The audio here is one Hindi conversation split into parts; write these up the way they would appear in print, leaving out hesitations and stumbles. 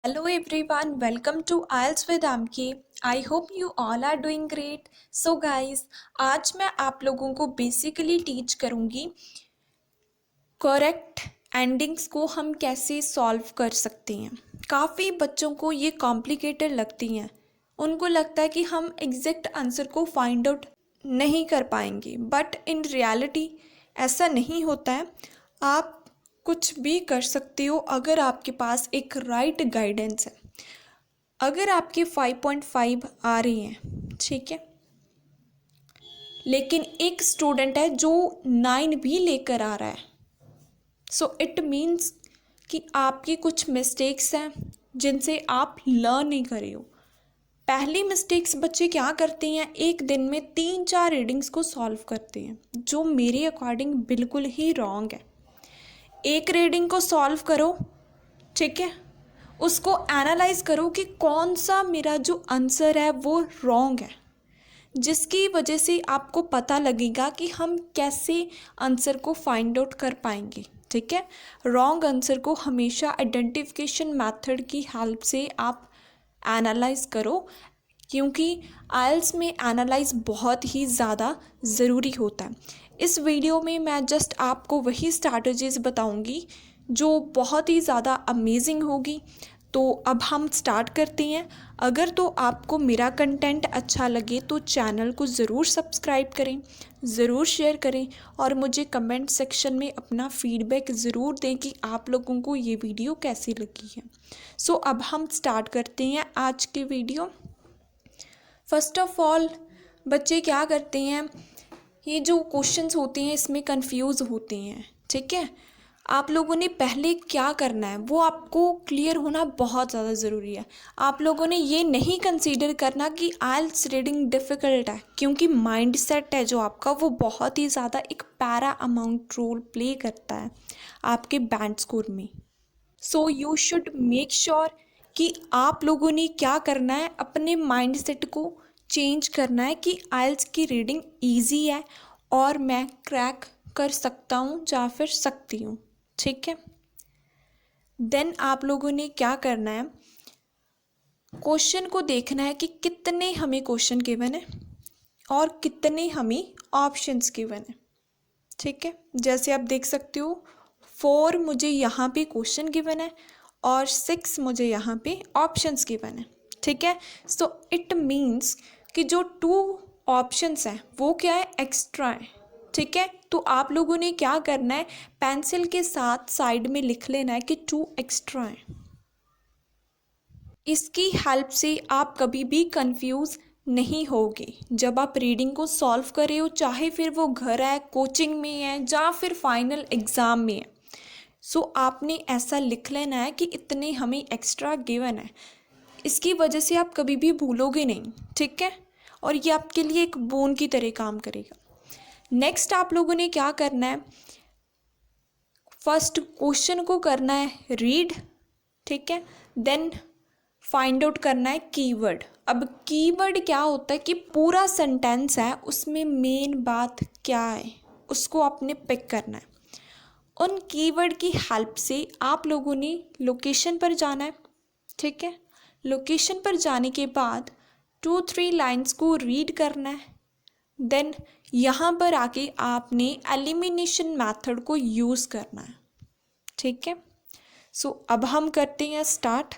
Hello everyone, welcome to IELTS with Amki. I hope you all are doing great. So guys, आज मैं आप लोगों को बेसिकली टीच करूँगी करेक्ट एंडिंग्स को हम कैसे सॉल्व कर सकते हैं। काफ़ी बच्चों को ये कॉम्प्लिकेटेड लगती हैं, उनको लगता है कि हम एग्जैक्ट आंसर को फाइंड आउट नहीं कर पाएंगे, बट इन रियलिटी ऐसा नहीं होता है। आप कुछ भी कर सकते हो अगर आपके पास एक राइट गाइडेंस है। अगर आपके 5.5 आ रही हैं, ठीक है, लेकिन एक स्टूडेंट है जो 9 भी लेकर आ रहा है, सो इट मीन्स कि आपकी कुछ मिस्टेक्स हैं जिनसे आप लर्न नहीं कर रहे हो। पहली मिस्टेक्स बच्चे क्या करते हैं, एक दिन में 3-4 रीडिंग्स को सॉल्व करते हैं, जो मेरे अकॉर्डिंग बिल्कुल ही रॉन्ग है। एक रीडिंग को सॉल्व करो, ठीक है, उसको एनालाइज करो कि कौन सा मेरा जो आंसर है वो रॉन्ग है, जिसकी वजह से आपको पता लगेगा कि हम कैसे आंसर को फाइंड आउट कर पाएंगे। ठीक है, रॉन्ग आंसर को हमेशा आइडेंटिफिकेशन मेथड की हेल्प से आप एनालाइज करो, क्योंकि आइल्स में एनालाइज बहुत ही ज़्यादा ज़रूरी होता है। इस वीडियो में मैं जस्ट आपको वही स्ट्रैटेजीज बताऊंगी जो बहुत ही ज़्यादा अमेजिंग होगी। तो अब हम स्टार्ट करते हैं। अगर तो आपको मेरा कंटेंट अच्छा लगे तो चैनल को ज़रूर सब्सक्राइब करें, ज़रूर शेयर करें और मुझे कमेंट सेक्शन में अपना फीडबैक ज़रूर दें कि आप लोगों को ये वीडियो कैसी लगी है। सो अब हम स्टार्ट करते हैं आज की वीडियो। फर्स्ट ऑफ ऑल बच्चे क्या करते हैं, ये जो क्वेश्चंस होते हैं इसमें कंफ्यूज होते हैं। ठीक है, आप लोगों ने पहले क्या करना है वो आपको क्लियर होना बहुत ज़्यादा ज़रूरी है। आप लोगों ने ये नहीं कंसीडर करना कि आइल्स रीडिंग डिफ़िकल्ट है, क्योंकि माइंड सेट है जो आपका वो बहुत ही ज़्यादा एक पैरा अमाउंट रोल प्ले करता है आपके बैंड स्कोर में। So you should make sure कि आप लोगों ने क्या करना है, अपने माइंड सेट को चेंज करना है कि आइल्स की रीडिंग ईजी है और मैं क्रैक कर सकता हूँ या फिर सकती हूँ। ठीक है, देन आप लोगों ने क्या करना है, क्वेश्चन को देखना है कि कितने हमें क्वेश्चन गिवन है और कितने हमें ऑप्शंस गिवन है। ठीक है, जैसे आप देख सकते हो 4 मुझे यहाँ पे क्वेश्चन गिवन है और 6 मुझे यहाँ पे ऑप्शंस गिवन है। ठीक है, सो इट मीन्स कि जो 2 ऑप्शंस हैं वो क्या है, एक्स्ट्रा है। ठीक है, तो आप लोगों ने क्या करना है, पेंसिल के साथ साइड में लिख लेना है कि 2 एक्स्ट्रा हैं। इसकी हेल्प से आप कभी भी कंफ्यूज नहीं होगे जब आप रीडिंग को सॉल्व कर रहे हो, चाहे फिर वो घर है, कोचिंग में है या फिर फाइनल एग्ज़ाम में है। सो आपने ऐसा लिख लेना है कि इतने हमें एक्स्ट्रा गिवन है, इसकी वजह से आप कभी भी भूलोगे नहीं। ठीक है, और ये आपके लिए एक बोन की तरह काम करेगा। नेक्स्ट आप लोगों ने क्या करना है, फर्स्ट क्वेश्चन को करना है रीड। ठीक है, देन फाइंड आउट करना है कीवर्ड। अब कीवर्ड क्या होता है कि पूरा सेंटेंस है उसमें मेन बात क्या है उसको आपने पिक करना है। उन कीवर्ड की हेल्प से आप लोगों ने लोकेशन पर जाना है। ठीक है, लोकेशन पर जाने के बाद 2-3 लाइंस को रीड करना है। देन यहाँ पर आके आपने एलिमिनेशन मेथड को यूज़ करना है। ठीक है, सो अब हम करते हैं स्टार्ट।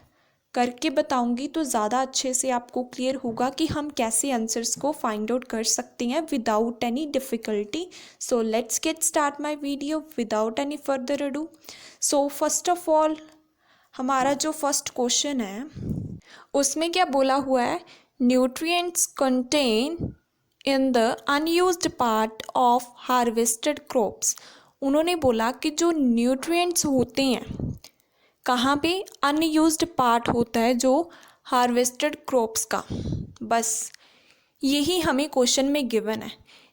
करके बताऊंगी तो ज़्यादा अच्छे से आपको क्लियर होगा कि हम कैसे आंसर्स को फाइंड आउट कर सकते हैं without any difficulty. So let's get start my video without any further ado. So first of all हमारा जो फर्स्ट क्वेश्चन है उसमें क्या बोला हुआ है, nutrients contain in the unused part of harvested crops. उन्होंने बोला कि जो न्यूट्रिएंट्स होते हैं कहाँ पे, अनयूज्ड पार्ट होता है जो हार्वेस्टेड क्रॉप्स का। बस यही हमें क्वेश्चन में गिवन है,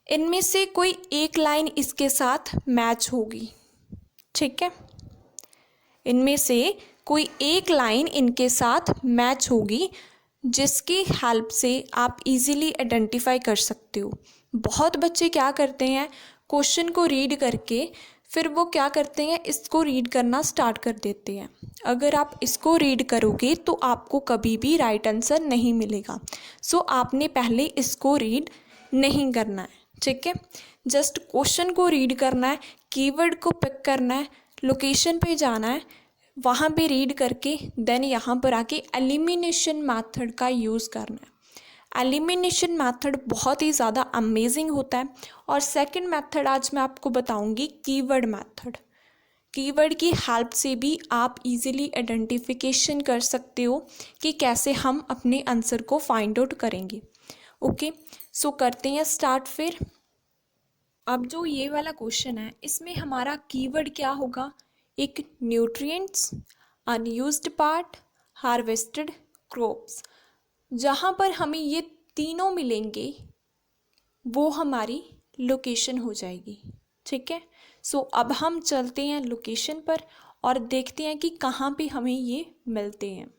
इनमें से कोई एक लाइन इसके साथ मैच होगी। ठीक है, इनमें से कोई एक लाइन इनके साथ मैच होगी जिसकी हेल्प से आप इजीली आइडेंटिफाई कर सकते हो। बहुत बच्चे क्या करते हैं, क्वेश्चन को रीड करके फिर वो क्या करते हैं, इसको रीड करना स्टार्ट कर देते हैं। अगर आप इसको रीड करोगे तो आपको कभी भी राइट आंसर नहीं मिलेगा। सो आपने पहले इसको रीड नहीं करना है, ठीक है। जस्ट क्वेश्चन को रीड करना है, कीवर्ड को पिक करना है, लोकेशन पे जाना है, वहाँ पे रीड करके देन यहाँ पर आके एलिमिनेशन मेथड का यूज़ करना है। एलिमिनेशन मेथड बहुत ही ज़्यादा अमेजिंग होता है। और सेकंड मेथड आज मैं आपको बताऊंगी कीवर्ड मेथड। कीवर्ड की हेल्प से भी आप इजीली आइडेंटिफिकेशन कर सकते हो कि कैसे हम अपने आंसर को फाइंड आउट करेंगे। ओके, सो करते हैं स्टार्ट फिर। अब जो ये वाला क्वेश्चन है इसमें हमारा कीवर्ड क्या होगा, एक nutrients, unused part, harvested crops. जहाँ पर हमें ये तीनों मिलेंगे वो हमारी लोकेशन हो जाएगी, ठीक है। सो अब हम चलते हैं लोकेशन पर और देखते हैं कि कहाँ पे हमें ये मिलते हैं।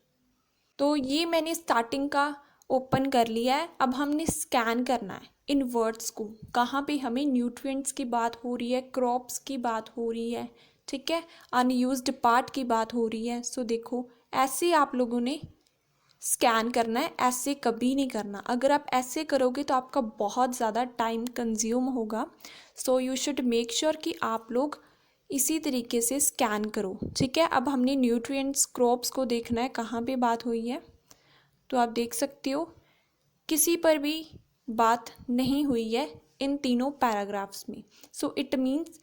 तो ये मैंने स्टार्टिंग का ओपन कर लिया है। अब हमने स्कैन करना है इन वर्ड्स को, कहाँ पे हमें न्यूट्रिएंट्स की बात हो रही है, क्रॉप्स की बात हो रही है, ठीक है, अनयूज्ड पार्ट की बात हो रही है। सो देखो ऐसे आप लोगों ने स्कैन करना है, ऐसे कभी नहीं करना। अगर आप ऐसे करोगे तो आपका बहुत ज़्यादा टाइम कंज्यूम होगा। So you should make sure कि आप लोग इसी तरीके से स्कैन करो, ठीक है। अब हमने न्यूट्रिएंट्स क्रॉप्स को देखना है कहाँ पे बात हुई है। तो आप देख सकते हो किसी पर भी बात नहीं हुई है इन तीनों पैराग्राफ्स में। सो इट मीन्स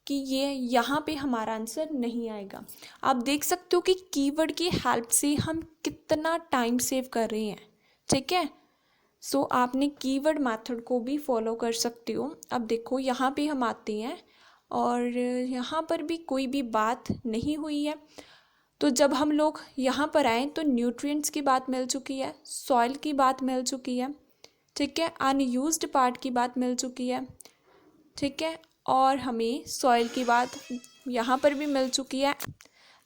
कि ये यहाँ पे हमारा आंसर नहीं आएगा। आप देख सकते हो कि कीवर्ड की हेल्प से हम कितना टाइम सेव कर रहे हैं, ठीक है। सो आपने कीवर्ड मेथड को भी फॉलो कर सकते हो। अब देखो यहाँ पे हम आते हैं और यहाँ पर भी कोई भी बात नहीं हुई है। तो जब हम लोग यहाँ पर आए तो न्यूट्रिएंट्स की बात मिल चुकी है, सॉइल की बात मिल चुकी है, ठीक है, अनयूज्ड पार्ट की बात मिल चुकी है, ठीक है, और हमें सॉइल की बात यहाँ पर भी मिल चुकी है,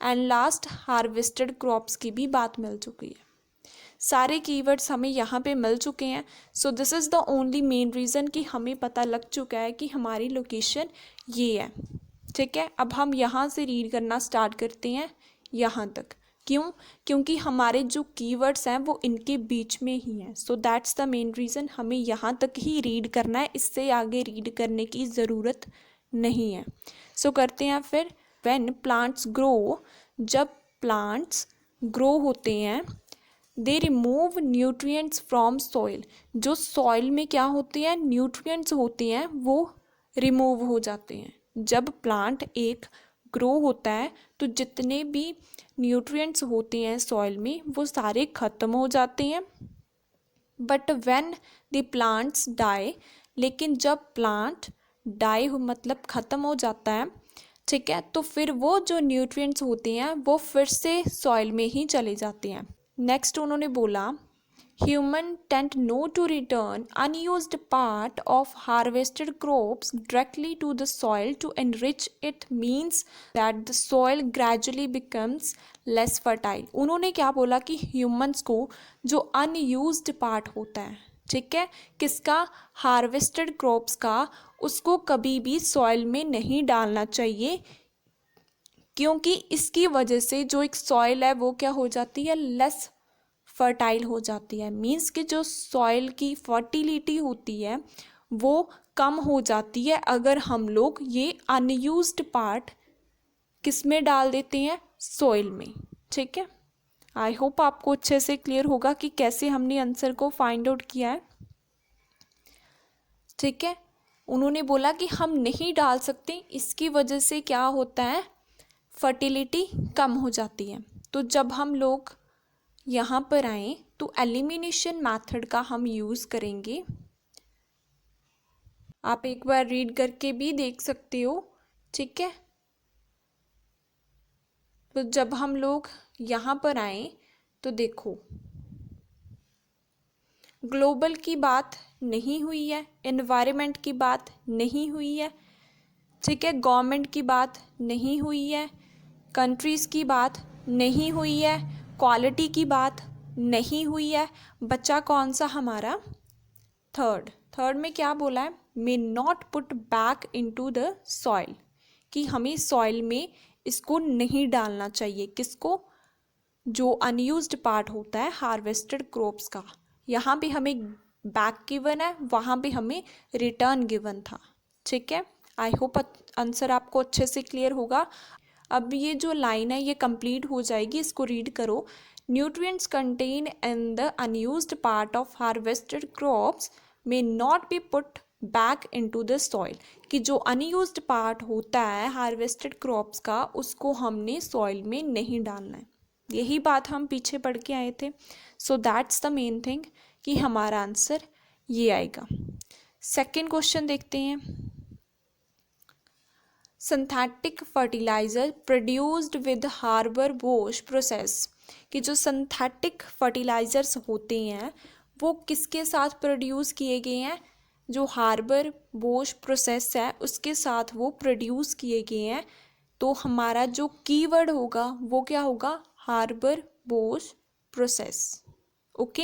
एंड लास्ट हार्वेस्टेड क्रॉप्स की भी बात मिल चुकी है। सारे कीवर्ड्स हमें यहाँ पे मिल चुके हैं। So this is the only main reason कि हमें पता लग चुका है कि हमारी लोकेशन ये है, ठीक है। अब हम यहाँ से रीड करना स्टार्ट करते हैं यहाँ तक। क्यों? क्योंकि हमारे जो कीवर्ड्स हैं वो इनके बीच में ही हैं। सो दैट्स द मेन रीज़न, हमें यहाँ तक ही रीड करना है, इससे आगे रीड करने की ज़रूरत नहीं है। सो करते हैं फिर। व्हेन प्लांट्स ग्रो, जब प्लांट्स ग्रो होते हैं, they remove nutrients from soil. जो सॉइल में क्या होते हैं, न्यूट्रिएंट्स होते हैं, वो रिमूव हो जाते हैं। जब प्लांट एक ग्रो होता है तो जितने भी न्यूट्रिएंट्स होते हैं सॉइल में वो सारे ख़त्म हो जाते हैं। But when the plants die, लेकिन जब प्लांट डाई हो मतलब ख़त्म हो जाता है, ठीक है, तो फिर वो जो न्यूट्रिएंट्स होते हैं वो फिर से सॉइल में ही चले जाते हैं। नेक्स्ट उन्होंने बोला human tend not to return unused part of harvested crops directly to the soil to enrich it, means that the soil gradually becomes less fertile। उन्होंने क्या बोला कि humans को जो unused part होता है, ठीक है, किसका, हार्वेस्टेड क्रॉप्स का, उसको कभी भी सॉइल में नहीं डालना चाहिए, क्योंकि इसकी वजह से जो एक सॉइल है वो क्या हो जाती है, लेस फर्टाइल हो जाती है। मीन्स कि जो सॉइल की फर्टिलिटी होती है वो कम हो जाती है अगर हम लोग ये अनयूज्ड पार्ट किस में डाल देते हैं, सॉइल में, ठीक है। आई होप आपको अच्छे से क्लियर होगा कि कैसे हमने आंसर को फाइंड आउट किया है, ठीक है। उन्होंने बोला कि हम नहीं डाल सकते, इसकी वजह से क्या होता है, फर्टिलिटी कम हो जाती है। तो जब हम लोग यहाँ पर आए तो एलिमिनेशन मेथड का हम यूज़ करेंगे। आप एक बार रीड करके भी देख सकते हो, ठीक है। तो जब हम लोग यहाँ पर आए तो देखो ग्लोबल की बात नहीं हुई है, एनवायरनमेंट की बात नहीं हुई है, ठीक है, गवर्नमेंट की बात नहीं हुई है, कंट्रीज़ की बात नहीं हुई है, क्वालिटी की बात नहीं हुई है। बच्चा कौन सा हमारा, थर्ड में क्या बोला है, may not put back into the soil, कि हमें सॉइल में इसको नहीं डालना चाहिए। किसको? जो अनयूज्ड पार्ट होता है हार्वेस्टेड क्रॉप्स का। यहाँ पे हमें बैक गिवन है, वहाँ पे हमें रिटर्न गिवन था। ठीक है, आई होप आंसर आपको अच्छे से क्लियर होगा। अब ये जो लाइन है ये कंप्लीट हो जाएगी, इसको रीड करो। Nutrients contain in the unused part of harvested crops may not be put back into the soil. कि जो अनयूज्ड पार्ट होता है हार्वेस्टेड क्रॉप्स का, उसको हमने सॉइल में नहीं डालना है। यही बात हम पीछे पढ़ के आए थे। So that's the main thing कि हमारा आंसर ये आएगा। सेकेंड क्वेश्चन देखते हैं। Synthetic fertiliser produced with Haber Bosch process. कि जो सिंथेटिक फर्टिलाइजर्स होते हैं वो किसके साथ प्रोड्यूस किए गए हैं? जो हार्बर बोश प्रोसेस है उसके साथ वो प्रोड्यूस किए गए हैं। तो हमारा जो कीवर्ड होगा वो क्या होगा? Haber Bosch process. Okay,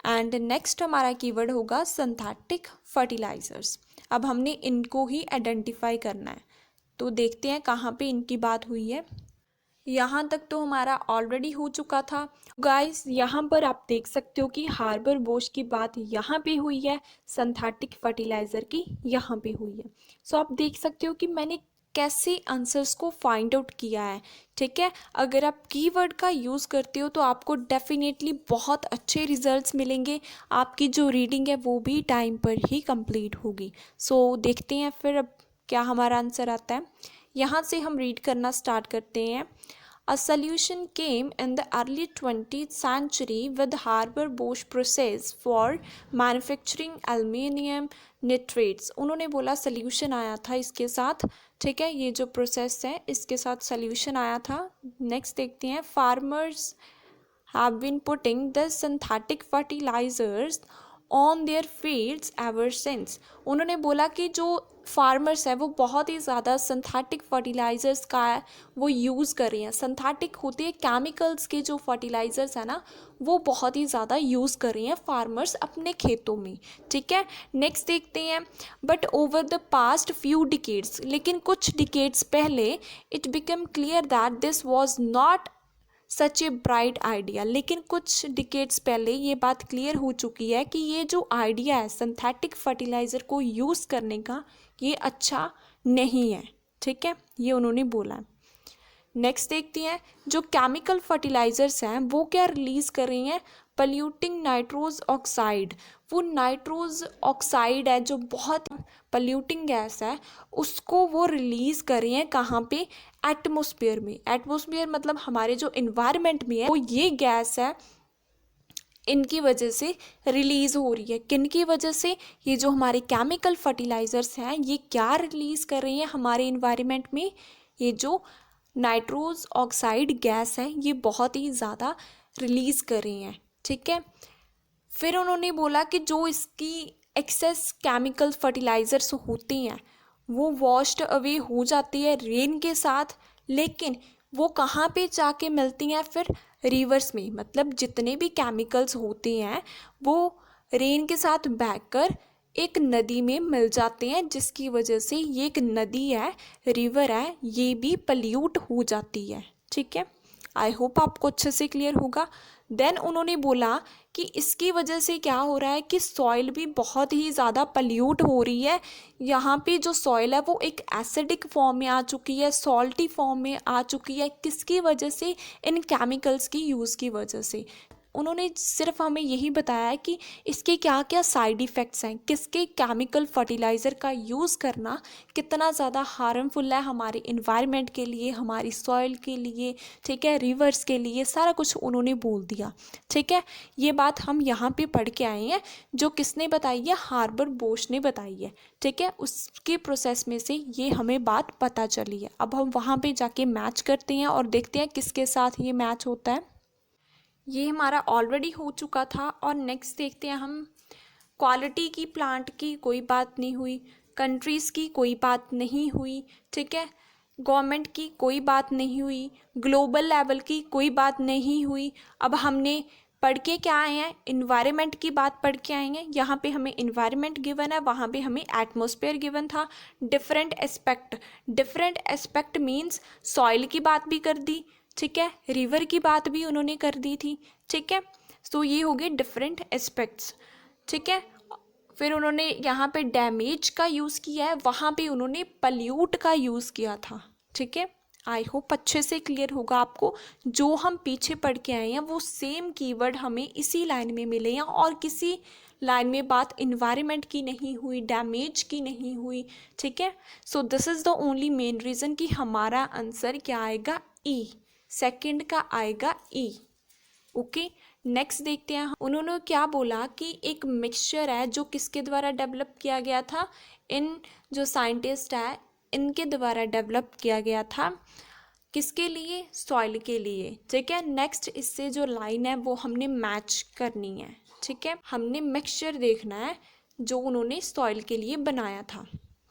and next हमारा कीवर्ड होगा सिंथेटिक फर्टिलाइजर्स। अब हमने इनको ही आइडेंटिफाई करना है, तो देखते हैं कहाँ पे इनकी बात हुई है। यहाँ तक तो हमारा ऑलरेडी हो चुका था गाइस। यहाँ पर आप देख सकते हो कि हार्बर बोश की बात यहाँ पे हुई है, सिंथेटिक फर्टिलाइज़र की यहाँ पे हुई है। सो आप देख सकते हो कि मैंने कैसे आंसर्स को फाइंड आउट किया है। ठीक है, अगर आप कीवर्ड का यूज़ करते हो तो आपको डेफिनेटली बहुत अच्छे रिजल्ट्स मिलेंगे। आपकी जो रीडिंग है वो भी टाइम पर ही कंप्लीट होगी। सो देखते हैं फिर अब क्या हमारा आंसर आता है। यहाँ से हम रीड करना स्टार्ट करते हैं। A solution came in the early 20th century with Haber-Bosch process for manufacturing aluminium nitrates। उन्होंने बोला सल्यूशन आया था इसके साथ। ठीक है, ये जो प्रोसेस है इसके साथ सल्यूशन आया था। नेक्स्ट देखते हैं। Farmers have been putting the synthetic fertilizers on their fields ever since। उन्होंने बोला कि जो फार्मर्स है वो बहुत ही ज़्यादा सिंथेटिक फर्टिलाइज़र्स का है वो यूज़ कर रहे हैं। सिंथेटिक होते हैं केमिकल्स के जो फर्टिलाइज़र्स है ना, वो बहुत ही ज़्यादा यूज़ कर रहे हैं फार्मर्स अपने खेतों में। ठीक है, नेक्स्ट देखते हैं। But over the past few decades, लेकिन कुछ डिकेड्स पहले it become clear that this was not such a bright idea. लेकिन कुछ डिकेड्स पहले ये बात क्लियर हो चुकी है कि ये जो आइडिया है सिंथेटिक फर्टिलाइज़र को यूज़ करने का, ये अच्छा नहीं है। ठीक है, ये उन्होंने बोला है। नेक्स्ट देखते हैं। जो केमिकल फर्टिलाइज़र्स हैं वो क्या रिलीज़ कर रही हैं? पल्यूटिंग नाइट्रोज ऑक्साइड। वो नाइट्रोज ऑक्साइड है जो बहुत पल्यूटिंग गैस है, उसको वो रिलीज़ कर रही हैं। कहाँ पे? एटमॉस्फेयर में। एटमॉस्फेयर मतलब हमारे जो इन्वायरमेंट में है वो ये गैस है, इनकी वजह से रिलीज़ हो रही है। किन की वजह से? ये जो हमारे केमिकल फर्टिलाइज़र्स हैं ये क्या रिलीज़ कर रही हैं हमारे इन्वायरमेंट में? ये जो नाइट्रोज ऑक्साइड गैस है ये बहुत ही ज़्यादा रिलीज़ कर रही हैं। ठीक है, फिर उन्होंने बोला कि जो इसकी एक्सेस केमिकल फर्टिलाइज़र्स होती हैं वो वॉश्ड अवे हो जाती है रेन के साथ, लेकिन वो कहाँ पे जाके मिलती हैं फिर? रिवर्स में। मतलब जितने भी केमिकल्स होते हैं वो रेन के साथ बहकर एक नदी में मिल जाते हैं, जिसकी वजह से ये एक नदी है, रिवर है, ये भी पल्यूट हो जाती है। ठीक है, आई होप आपको अच्छे से क्लियर होगा। देन उन्होंने बोला कि इसकी वजह से क्या हो रहा है कि सॉइल भी बहुत ही ज़्यादा पल्यूट हो रही है। यहाँ पे जो सॉइल है वो एक एसिडिक फॉर्म में आ चुकी है, सॉल्टी फॉर्म में आ चुकी है। किसकी वजह से? इन केमिकल्स की यूज़ की वजह से। उन्होंने सिर्फ हमें यही बताया है कि इसके क्या क्या साइड इफ़ेक्ट्स हैं, किसके केमिकल फर्टिलाइज़र का यूज़ करना कितना ज़्यादा हार्मफुल है हमारे इन्वायरमेंट के लिए, हमारी सॉइल के लिए, ठीक है, रिवर्स के लिए, सारा कुछ उन्होंने बोल दिया। ठीक है, ये बात हम यहाँ पे पढ़ के आए हैं, जो किसने बताई है? हार्बर बोश ने बताई है। ठीक है, उसके प्रोसेस में से ये हमें बात पता चली है। अब हम वहाँ पे जाके मैच करते हैं और देखते हैं किसके साथ ये मैच होता है। ये हमारा ऑलरेडी हो चुका था। और नेक्स्ट देखते हैं हम। क्वालिटी की प्लांट की कोई बात नहीं हुई, कंट्रीज़ की कोई बात नहीं हुई, ठीक है, गवर्नमेंट की कोई बात नहीं हुई, ग्लोबल लेवल की कोई बात नहीं हुई। अब हमने पढ़ के क्या आए हैं, इन्वायरमेंट की बात पढ़ के आए हैं। यहाँ पे हमें इन्वायरमेंट गिवन है, वहाँ पे हमें एटमॉस्फेयर गिवन था। डिफरेंट एस्पेक्ट मीन्स सॉइल की बात भी कर दी, ठीक है, रिवर की बात भी उन्होंने कर दी थी, ठीक है। तो ये हो गए डिफरेंट एस्पेक्ट्स, ठीक है। फिर उन्होंने यहाँ पे डैमेज का यूज़ किया है, वहाँ पे उन्होंने पल्यूट का यूज़ किया था, ठीक है। आई होप अच्छे से क्लियर होगा आपको। जो हम पीछे पढ़ के आए हैं वो सेम कीवर्ड हमें इसी लाइन में मिले हैं, और किसी लाइन में बात इन्वायरमेंट की नहीं हुई, डैमेज की नहीं हुई, ठीक है। So this is the only main reason कि हमारा आंसर क्या आएगा, ई, सेकंड का आएगा ई। ओके, नेक्स्ट देखते हैं। उन्होंने क्या बोला कि एक मिक्सचर है जो किसके द्वारा डेवलप किया गया था, इन जो साइंटिस्ट है इनके द्वारा डेवलप किया गया था, किसके लिए, सॉइल के लिए, ठीक है। नेक्स्ट इससे जो लाइन है वो हमने मैच करनी है, ठीक है। हमने मिक्सचर देखना है जो उन्होंने सॉइल के लिए बनाया था,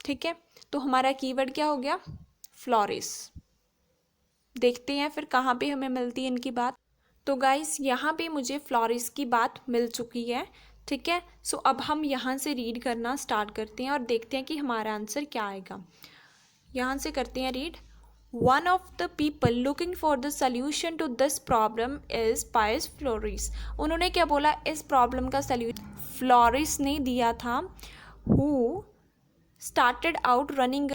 ठीक है। तो हमारा कीवर्ड क्या हो गया, फ्लोरिस। देखते हैं फिर कहाँ पे हमें मिलती है इनकी बात। तो गाइस यहाँ पे मुझे फ्लोरिस की बात मिल चुकी है, ठीक है। सो अब हम यहाँ से रीड करना स्टार्ट करते हैं और देखते हैं कि हमारा आंसर क्या आएगा। यहाँ से करते हैं read. One of the people looking for the solution to this problem is Pius Floris. उन्होंने क्या बोला, इस प्रॉब्लम का सोल्यूशन फ्लोरिस ने दिया था। Who started out running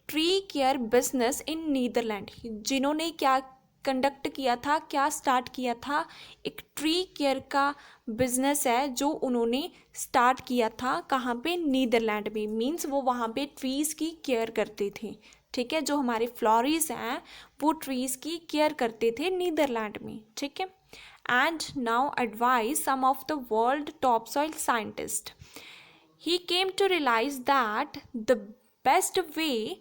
tree care business in Netherlands. जिन्होंने क्या कंडक्ट किया था, क्या स्टार्ट किया था, एक ट्री केयर का बिजनेस है जो उन्होंने स्टार्ट किया था, कहाँ पे, नीदरलैंड में। मींस वो वहाँ पे ट्रीज़ की केयर करते थे, ठीक है। जो हमारे फ्लोरिस हैं वो ट्रीज़ की केयर करते थे नीदरलैंड में, ठीक है। And now advise some of the world top soil scientist. He came to realize that the best way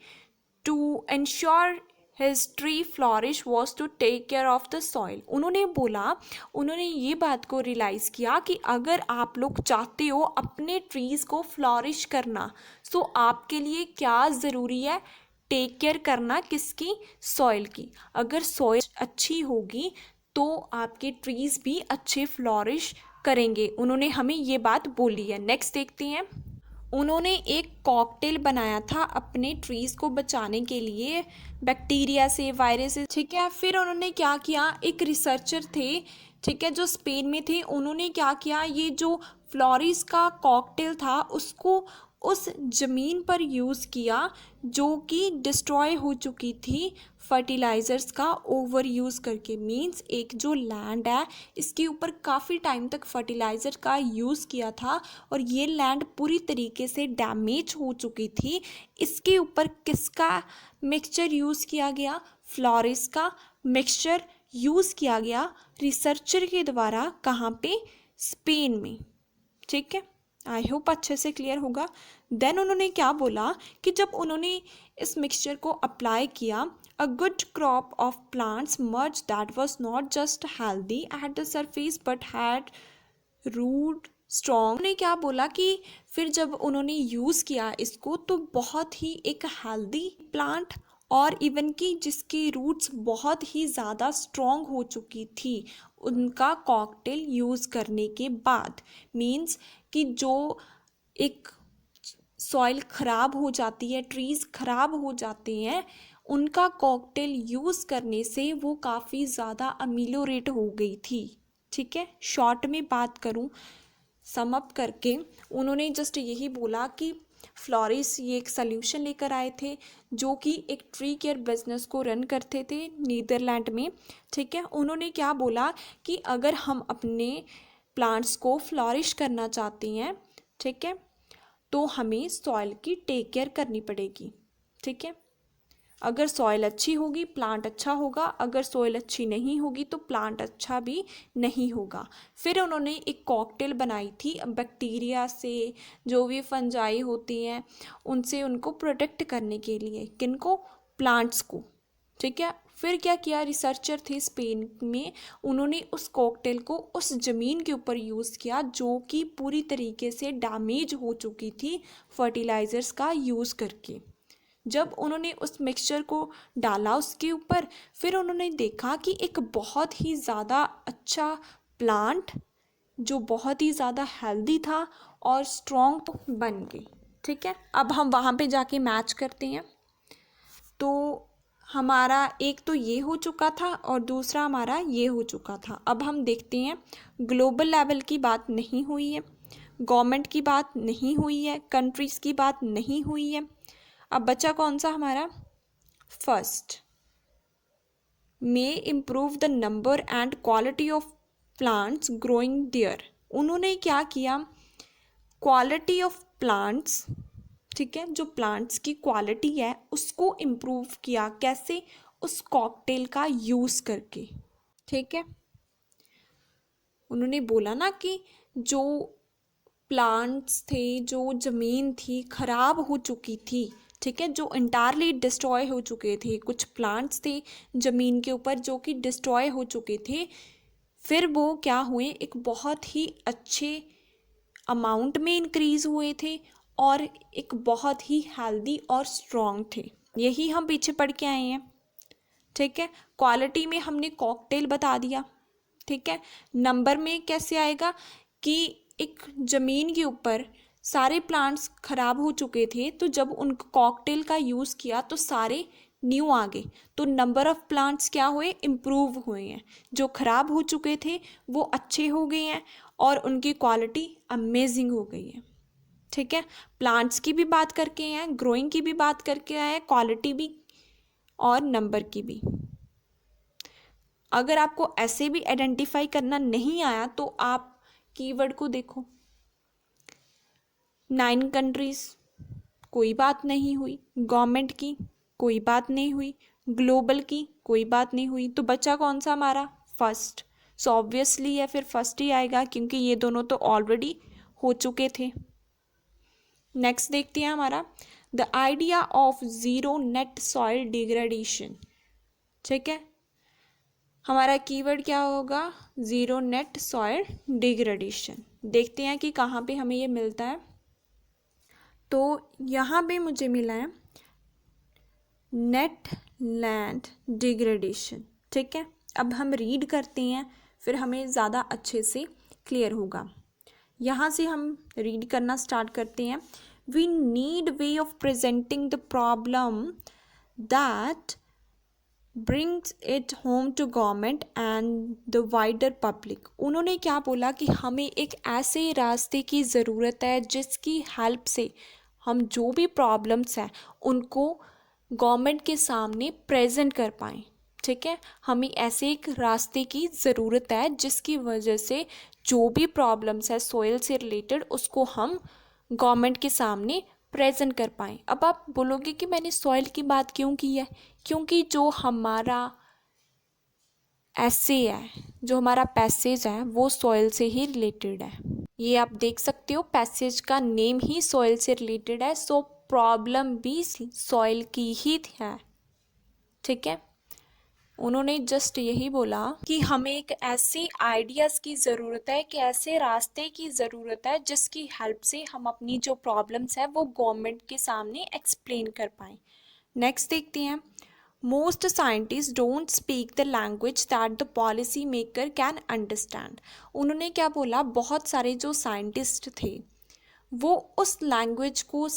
to ensure his tree flourish was to take care of the soil. उन्होंने ये बात को रियलाइज़ किया कि अगर आप लोग चाहते हो अपने ट्रीज़ को फ्लॉरिश करना, तो आपके लिए क्या ज़रूरी है, टेक केयर करना, किसकी, सॉइल की। अगर सॉइल अच्छी होगी तो आपके ट्रीज़ भी अच्छे फ्लॉरिश करेंगे। उन्होंने हमें ये बात बोली है। नेक्स्ट देखते हैं। उन्होंने एक कॉकटेल बनाया था अपने ट्रीज़ को बचाने के लिए बैक्टीरिया से, वायरस से, ठीक है। फिर उन्होंने क्या किया, एक रिसर्चर थे, ठीक है, जो स्पेन में थे। उन्होंने क्या किया, ये जो फ्लोरिस का कॉकटेल था उसको उस ज़मीन पर यूज़ किया जो कि डिस्ट्रॉय हो चुकी थी फर्टिलाइज़र्स का ओवर यूज़ करके। मींस एक जो लैंड है इसके ऊपर काफ़ी टाइम तक फर्टिलाइज़र का यूज़ किया था और ये लैंड पूरी तरीके से डैमेज हो चुकी थी। इसके ऊपर किसका मिक्सचर यूज़ किया गया, फ्लोरिस का मिक्सचर यूज़ किया गया रिसर्चर के द्वारा। कहाँ पे, स्पेन में, ठीक है। आई होप अच्छे से क्लियर होगा। देन उन्होंने क्या बोला कि जब उन्होंने इस मिक्सचर को अप्लाई किया, a good crop of plants merge that was not just healthy at the surface but had root strong. उन्होंने क्या बोला कि फिर जब उन्होंने यूज़ किया इसको तो बहुत ही एक हेल्दी प्लांट, और इवन कि जिसकी रूट्स बहुत ही ज़्यादा स्ट्रॉन्ग हो चुकी थी उनका कॉकटेल यूज़ करने के बाद। मीन्स कि जो एक सॉइल ख़राब हो जाती है, ट्रीज़ ख़राब हो जाते हैं, उनका कॉकटेल यूज़ करने से वो काफ़ी ज़्यादा अमीलोरेट हो गई थी, ठीक है। शॉर्ट में बात करूँ, सम अप करके, उन्होंने जस्ट यही बोला कि फ्लोरिस ये एक सल्यूशन लेकर आए थे जो कि एक ट्री केयर बिजनेस को रन करते थे नीदरलैंड में, ठीक है। उन्होंने क्या बोला कि अगर हम अपने प्लांट्स को फ्लॉरिश करना चाहते हैं, ठीक है, तो हमें सॉइल की टेक केयर करनी पड़ेगी, ठीक है। अगर सॉइल अच्छी होगी प्लांट अच्छा होगा, अगर सॉइल अच्छी नहीं होगी तो प्लांट अच्छा भी नहीं होगा। फिर उन्होंने एक कॉकटेल बनाई थी बैक्टीरिया से, जो भी फंजाई होती हैं उनसे उनको प्रोटेक्ट करने के लिए। किनको, प्लांट्स को, ठीक है। फिर क्या किया, रिसर्चर थे स्पेन में, उन्होंने उस कॉकटेल को उस ज़मीन के ऊपर यूज़ किया जो कि पूरी तरीके से डैमेज हो चुकी थी फर्टिलाइज़र्स का यूज़ करके। जब उन्होंने उस मिक्सचर को डाला उसके ऊपर, फिर उन्होंने देखा कि एक बहुत ही ज़्यादा अच्छा प्लांट जो बहुत ही ज़्यादा हेल्दी था और स्ट्रॉन्ग बन गई। ठीक है, अब हम वहाँ पे जाके मैच करते हैं। तो हमारा एक तो ये हो चुका था और दूसरा हमारा ये हो चुका था। अब हम देखते हैं, ग्लोबल लेवल की बात नहीं हुई है, गवर्नमेंट की बात नहीं हुई है, कंट्रीज़ की बात नहीं हुई है। अब बचा कौन सा हमारा? First, may improve the number and quality of plants growing there. उन्होंने क्या किया? क्वालिटी ऑफ प्लांट्स, ठीक है, जो प्लांट्स की क्वालिटी है उसको इम्प्रूव किया। कैसे? उस कॉकटेल का यूज़ करके। ठीक है, उन्होंने बोला ना कि जो प्लांट्स थे, जो ज़मीन थी खराब हो चुकी थी, ठीक है, जो इंटायरली डिस्ट्रॉय हो चुके थे, कुछ प्लांट्स थे ज़मीन के ऊपर जो कि डिस्ट्रॉय हो चुके थे, फिर वो क्या हुए, एक बहुत ही अच्छे अमाउंट में इंक्रीज़ हुए थे और एक बहुत ही हेल्दी और स्ट्रॉन्ग थे। यही हम पीछे पढ़ के आए हैं। ठीक है, क्वालिटी में हमने कॉकटेल बता दिया। ठीक है, नंबर में कैसे आएगा कि एक ज़मीन के ऊपर सारे प्लांट्स खराब हो चुके थे, तो जब उन कॉकटेल का यूज़ किया तो सारे न्यू आ गए, तो नंबर ऑफ प्लांट्स क्या हुए? इम्प्रूव हुए हैं। जो खराब हो चुके थे वो अच्छे हो गए हैं और उनकी क्वालिटी अमेजिंग हो गई है। ठीक है, प्लांट्स की भी बात करके आए हैं, ग्रोइंग की भी बात करके आए हैं, क्वालिटी भी और नंबर की भी। अगर आपको ऐसे भी आइडेंटिफाई करना नहीं आया तो आप कीवर्ड को देखो। 9 कंट्रीज, कोई बात नहीं हुई। गवर्नमेंट की कोई बात नहीं हुई। ग्लोबल की कोई बात नहीं हुई। तो बचा कौन सा हमारा? फर्स्ट। सो ऑब्वियसली है, फिर फर्स्ट ही आएगा क्योंकि ये दोनों तो ऑलरेडी हो चुके थे। नेक्स्ट देखते हैं हमारा the idea of zero net soil degradation. ठीक है, हमारा कीवर्ड क्या होगा? Zero net soil degradation. देखते हैं कि कहाँ पे हमें ये मिलता है। तो यहाँ पे मुझे मिला है नेट लैंड डिग्रेडेशन। ठीक है, अब हम रीड करते हैं, फिर हमें ज़्यादा अच्छे से क्लियर होगा। यहाँ से हम रीड करना स्टार्ट करते हैं। We need way of presenting the problem that brings it home to government and the wider public. उन्होंने क्या बोला कि हमें एक ऐसे रास्ते की ज़रूरत है जिसकी हेल्प से हम जो भी प्रॉब्लम्स हैं उनको गवर्नमेंट के सामने प्रेजेंट कर पाएँ। ठीक है, हमें ऐसे एक रास्ते की ज़रूरत है जिसकी वजह से जो भी प्रॉब्लम्स है सोइल से रिलेटेड उसको हम गवर्नमेंट के सामने प्रेजेंट कर पाएँ। अब आप बोलोगे कि मैंने सॉइल की बात क्यों की है? क्योंकि जो हमारा ऐसे है, जो हमारा पैसेज है वो सॉइल से ही रिलेटेड है। ये आप देख सकते हो, पैसेज का नेम ही सॉइल से रिलेटेड है, सो प्रॉब्लम भी सॉइल की ही है। ठीक है, उन्होंने जस्ट यही बोला कि हमें एक ऐसे आइडियाज़ की ज़रूरत है, कि ऐसे रास्ते की ज़रूरत है जिसकी हेल्प से हम अपनी जो प्रॉब्लम्स है वो गवर्नमेंट के सामने एक्सप्लेन कर पाएँ। नेक्स्ट देखते हैं, most scientist don't speak the language that the policy maker can understand. उन्होंने क्या बोला? बहुत सारे जो साइंटिस्ट थे वो उस लैंग्वेज को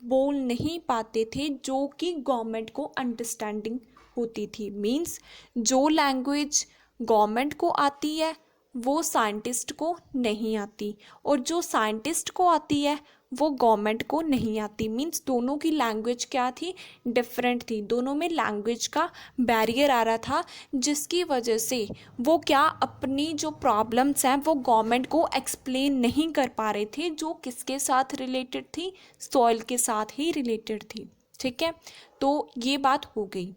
बोल नहीं पाते थे जो कि गवर्नमेंट को अंडरस्टैंडिंग होती थी। मीन्स जो लैंग्वेज गवर्नमेंट को आती है वो साइंटिस्ट को नहीं आती, और जो साइंटिस्ट को आती है वो गवर्नमेंट को नहीं आती। मीन्स दोनों की लैंग्वेज क्या थी? डिफरेंट थी। दोनों में लैंग्वेज का बैरियर आ रहा था जिसकी वजह से वो क्या अपनी जो प्रॉब्लम्स हैं वो गवर्नमेंट को एक्सप्लेन नहीं कर पा रहे थे, जो किसके साथ रिलेटेड थी? सॉइल के साथ ही रिलेटेड थी। ठीक है, तो ये बात हो गई।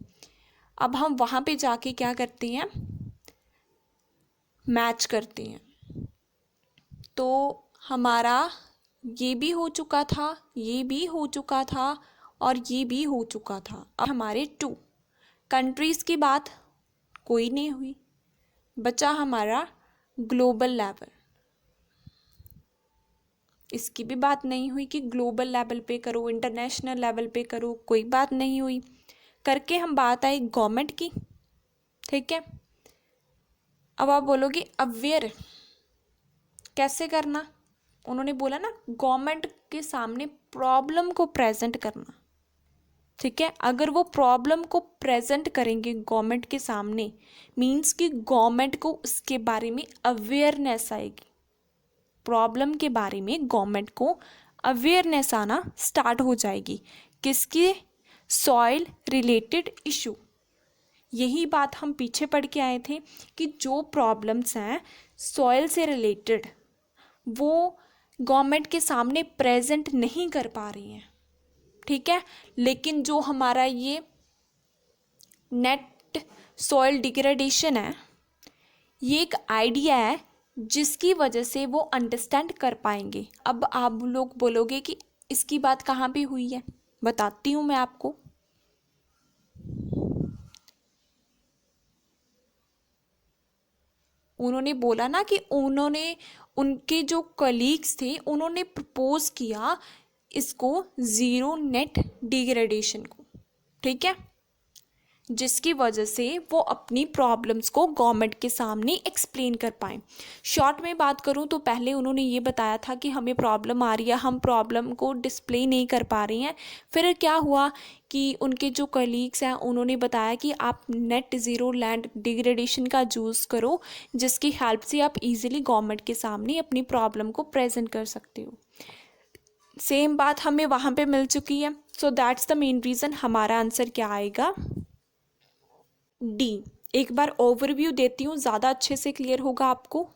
अब हम वहाँ पे जाके क्या करते हैं? मैच करते हैं। तो हमारा ये भी हो चुका था, ये भी हो चुका था और ये भी हो चुका था। अब हमारे 2 कंट्रीज़ की बात कोई नहीं हुई, बचा हमारा ग्लोबल लेवल। इसकी भी बात नहीं हुई कि ग्लोबल लेवल पे करो, इंटरनेशनल लेवल पे करो, कोई बात नहीं हुई। करके हम बात आई गवर्नमेंट की। ठीक है, अब आप बोलोगे अवेयर कैसे करना, उन्होंने बोला ना गवर्नमेंट के सामने प्रॉब्लम को प्रेजेंट करना, ठीक है। अगर वो प्रॉब्लम को प्रेजेंट करेंगे गवर्नमेंट के सामने, मीन्स कि गवर्नमेंट को उसके बारे में अवेयरनेस आएगी, प्रॉब्लम के बारे में गवर्नमेंट को अवेयरनेस आना स्टार्ट हो जाएगी। किसके? Soil related issue. यही बात हम पीछे पढ़ के आए थे कि जो प्रॉब्लम्स हैं सॉइल से रिलेटेड वो गवर्नमेंट के सामने प्रेजेंट नहीं कर पा रही हैं, ठीक है। लेकिन जो हमारा ये नेट सॉइल डिग्रेडेशन है, ये एक आइडिया है जिसकी वजह से वो अंडरस्टैंड कर पाएंगे। अब आप लोग बोलोगे कि इसकी बात कहाँ पे हुई है, बताती हूँ मैं आपको। उन्होंने बोला ना कि उन्होंने, उनके जो कलीग्स थे उन्होंने प्रपोज किया इसको ज़ीरो नेट डिग्रेडेशन को, ठीक है, जिसकी वजह से वो अपनी प्रॉब्लम्स को गवर्नमेंट के सामने एक्सप्लेन कर पाएँ। शॉर्ट में बात करूँ तो पहले उन्होंने ये बताया था कि हमें प्रॉब्लम आ रही है, हम प्रॉब्लम को डिस्प्ले नहीं कर पा रही हैं। फिर क्या हुआ कि उनके जो कलीग्स हैं उन्होंने बताया कि आप नेट ज़ीरो लैंड डिग्रेडेशन का यूज़ करो, जिसकी हेल्प से आप इजीली गवर्नमेंट के सामने अपनी प्रॉब्लम को प्रेजेंट कर सकते हो। सेम बात हमें वहाँ पे मिल चुकी है। सो दैट्स द मेन रीज़न। हमारा आंसर क्या आएगा? डी। एक बार ओवरव्यू देती हूँ, ज़्यादा अच्छे से क्लियर होगा आपको।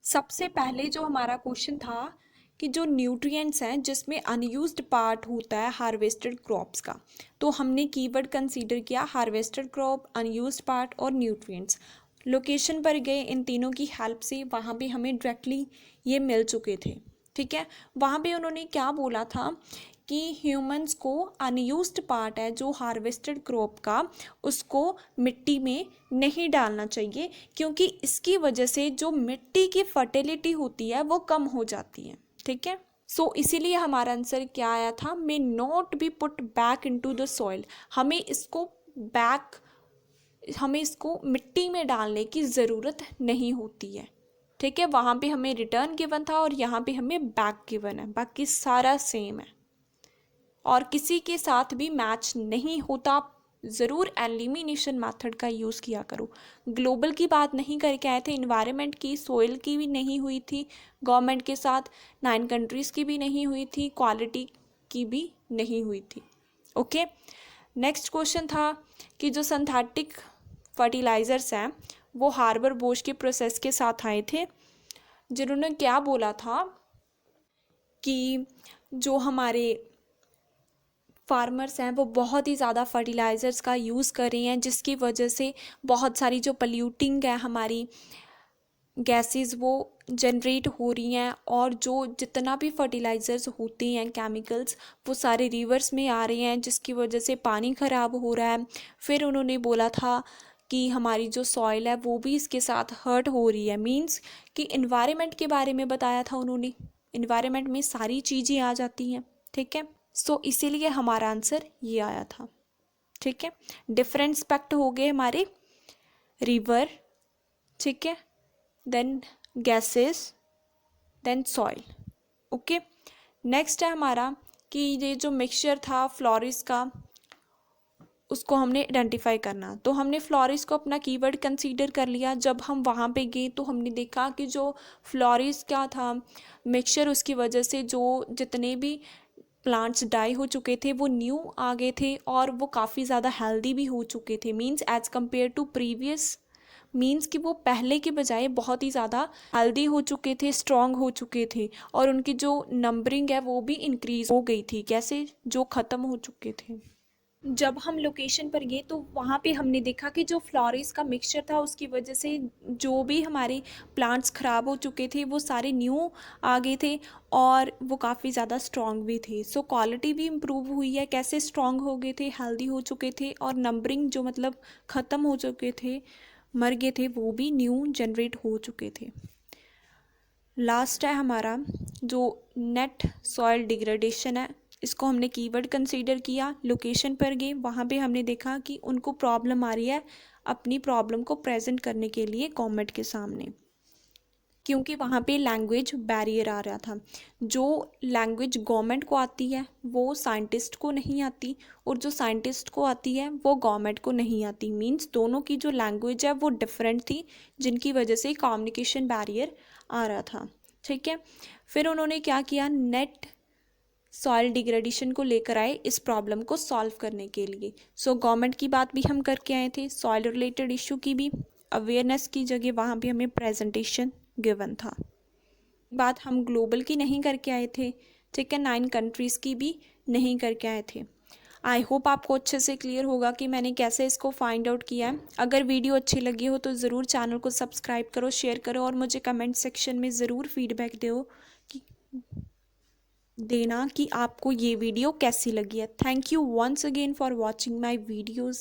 सबसे पहले जो हमारा क्वेश्चन था कि जो न्यूट्रिएंट्स हैं जिसमें अनयूज्ड पार्ट होता है हार्वेस्टेड क्रॉप्स का, तो हमने कीवर्ड कंसीडर किया हार्वेस्टेड क्रॉप, अनयूज्ड पार्ट और न्यूट्रिएंट्स। लोकेशन पर गए, इन तीनों की हेल्प से वहाँ पे हमें डायरेक्टली ये मिल चुके थे, ठीक है। वहाँ पे उन्होंने क्या बोला था कि ह्यूमंस को अनयूज्ड पार्ट है जो हार्वेस्टेड क्रॉप का, उसको मिट्टी में नहीं डालना चाहिए, क्योंकि इसकी वजह से जो मिट्टी की फर्टिलिटी होती है वो कम हो जाती है, ठीक है। सो इसीलिए हमारा आंसर क्या आया था? May not be put back into the soil. हमें इसको मिट्टी में डालने की ज़रूरत नहीं होती है, ठीक है। वहाँ पे हमें रिटर्न गिवन था और यहाँ पे हमें बैक गिवन है, बाकी सारा सेम है और किसी के साथ भी मैच नहीं होता। ज़रूर एलिमिनेशन मेथड का यूज़ किया करो। ग्लोबल की बात नहीं करके आए थे, इन्वायरमेंट की, सोइल की भी नहीं हुई थी गवर्नमेंट के साथ, 9 कंट्रीज़ की भी नहीं हुई थी, क्वालिटी की भी नहीं हुई थी। ओके, नेक्स्ट क्वेश्चन था कि जो सिंथेटिक फर्टिलाइज़र्स हैं वो हार्बर बोश के प्रोसेस के साथ आए थे, जिन्होंने क्या बोला था कि जो हमारे फार्मर्स हैं वो बहुत ही ज़्यादा फर्टिलाइज़र्स का यूज़ कर रहे हैं, जिसकी वजह से बहुत सारी जो पल्यूटिंग है हमारी गैसेस वो जनरेट हो रही हैं, और जो जितना भी फर्टिलाइज़र्स होते हैं केमिकल्स वो सारे रिवर्स में आ रहे हैं, जिसकी वजह से पानी ख़राब हो रहा है। फिर उन्होंने बोला था कि हमारी जो सॉइल है वो भी इसके साथ हर्ट हो रही है, मींस कि इन्वायरमेंट के बारे में बताया था उन्होंने। इन्वायरमेंट में सारी चीज़ें आ जाती हैं, ठीक है। सो इसीलिए हमारा आंसर ये आया था, ठीक है। डिफरेंट एस्पेक्ट हो गए हमारे, रिवर, ठीक है, then gases, then soil. Okay, next है हमारा कि ये जो मिक्सचर था फ्लोरिस का, उसको हमने आइडेंटिफाई करना। तो हमने फ्लोरिस को अपना कीवर्ड कंसीडर कर लिया। जब हम वहाँ पे गए तो हमने देखा कि जो फ्लोरिस क्या था मिक्सचर, उसकी वजह से जो जितने भी प्लांट्स डाई हो चुके थे वो न्यू आ गए थे, और वो काफ़ी ज़्यादा हेल्दी भी हो चुके थे, means as compared to previous, means कि वो पहले के बजाय बहुत ही ज़्यादा हेल्दी हो चुके थे, स्ट्रॉन्ग हो चुके थे, और उनकी जो नंबरिंग है वो भी इंक्रीज हो गई थी। कैसे? जो ख़त्म हो चुके थे। जब हम लोकेशन पर गए तो वहाँ पे हमने देखा कि जो फ्लोरिस का मिक्सचर था उसकी वजह से जो भी हमारे प्लांट्स ख़राब हो चुके थे वो सारे न्यू आ गए थे, और वो काफ़ी ज़्यादा स्ट्रॉन्ग भी थे। सो क्वालिटी भी इम्प्रूव हुई है। कैसे स्ट्रॉन्ग हो गए थे, हेल्दी हो चुके थे, और नंबरिंग जो मतलब ख़त्म हो चुके थे, मर गए थे, वो भी न्यू जनरेट हो चुके थे। लास्ट है हमारा जो नेट सॉइल डिग्रेडेशन है, इसको हमने कीवर्ड कंसीडर किया। लोकेशन पर गए, वहाँ पे हमने देखा कि उनको प्रॉब्लम आ रही है अपनी प्रॉब्लम को प्रेजेंट करने के लिए गवर्नमेंट के सामने, क्योंकि वहाँ पे लैंग्वेज बैरियर आ रहा था। जो लैंग्वेज गवर्नमेंट को आती है वो साइंटिस्ट को नहीं आती, और जो साइंटिस्ट को आती है वो गवर्नमेंट को नहीं आती। मींस दोनों की जो लैंग्वेज है वो डिफरेंट थी, जिनकी वजह से कम्युनिकेशन बैरियर आ रहा था। ठीक है, फिर उन्होंने क्या किया, नेट सॉइल डिग्रेडेशन को लेकर आए इस प्रॉब्लम को सॉल्व करने के लिए। सो गवर्नमेंट की बात भी हम करके आए थे, सॉइल रिलेटेड इशू की भी अवेयरनेस की जगह वहाँ भी हमें प्रेजेंटेशन गिवन था। बात हम ग्लोबल की नहीं करके आए थे, ठीक है, 9 कंट्रीज़ की भी नहीं करके आए थे। आई होप आपको अच्छे से क्लियर होगा कि मैंने कैसे इसको फाइंड आउट किया है। अगर वीडियो अच्छी लगी हो तो ज़रूर चैनल को सब्सक्राइब करो, शेयर करो, और मुझे कमेंट सेक्शन में ज़रूर फीडबैक दो कि देना कि आपको ये वीडियो कैसी लगी है। Thank you once again for watching my videos.